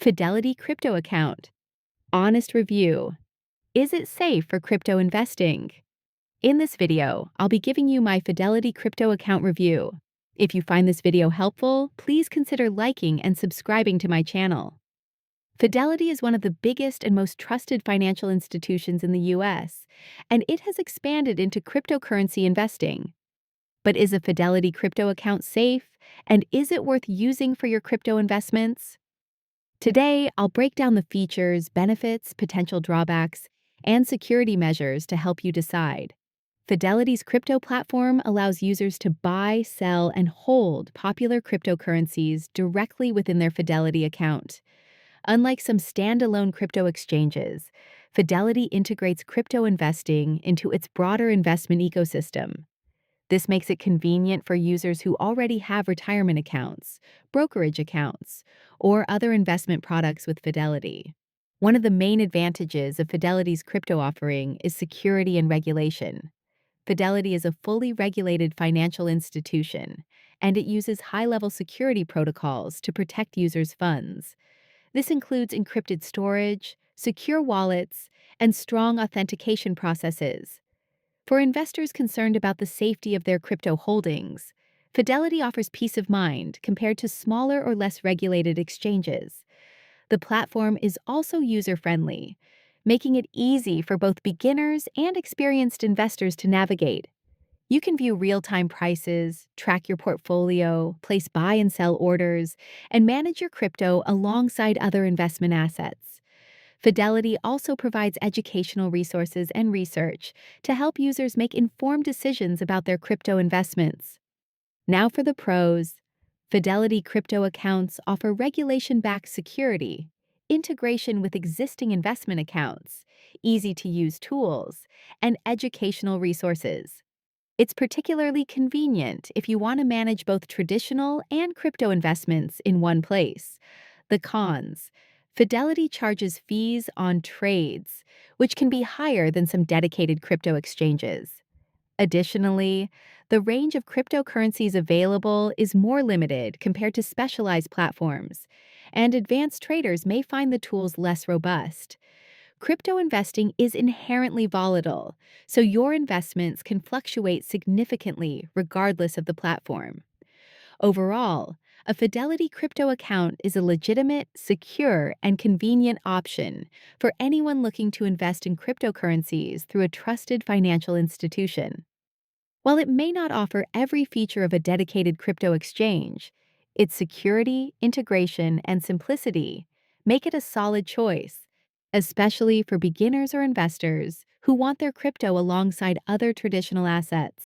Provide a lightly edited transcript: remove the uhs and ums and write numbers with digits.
Fidelity Crypto Account. Honest review. Is it safe for crypto investing? In this video, I'll be giving you my Fidelity Crypto Account review. If you find this video helpful, please consider liking and subscribing to my channel. Fidelity is one of the biggest and most trusted financial institutions in the US, and it has expanded into cryptocurrency investing. But is a Fidelity crypto account safe, and is it worth using for your crypto investments? Today, I'll break down the features, benefits, potential drawbacks, and security measures to help you decide. Fidelity's crypto platform allows users to buy, sell, and hold popular cryptocurrencies directly within their Fidelity account. Unlike some standalone crypto exchanges, Fidelity integrates crypto investing into its broader investment ecosystem. This makes it convenient for users who already have retirement accounts, brokerage accounts, or other investment products with Fidelity. One of the main advantages of Fidelity's crypto offering is security and regulation. Fidelity is a fully regulated financial institution, and it uses high-level security protocols to protect users' funds. This includes encrypted storage, secure wallets, and strong authentication processes. For investors concerned about the safety of their crypto holdings, Fidelity offers peace of mind compared to smaller or less regulated exchanges. The platform is also user-friendly, making it easy for both beginners and experienced investors to navigate. You can view real-time prices, track your portfolio, place buy and sell orders, and manage your crypto alongside other investment assets. Fidelity also provides educational resources and research to help users make informed decisions about their crypto investments. Now for the pros. Fidelity crypto accounts offer regulation-backed security, integration with existing investment accounts, easy-to-use tools, and educational resources. It's particularly convenient if you want to manage both traditional and crypto investments in one place. The cons. Fidelity charges fees on trades, which can be higher than some dedicated crypto exchanges. Additionally, the range of cryptocurrencies available is more limited compared to specialized platforms, and advanced traders may find the tools less robust. Crypto investing is inherently volatile, so your investments can fluctuate significantly regardless of the platform. Overall, a Fidelity crypto account is a legitimate, secure, and convenient option for anyone looking to invest in cryptocurrencies through a trusted financial institution. While it may not offer every feature of a dedicated crypto exchange, its security, integration, and simplicity make it a solid choice, especially for beginners or investors who want their crypto alongside other traditional assets.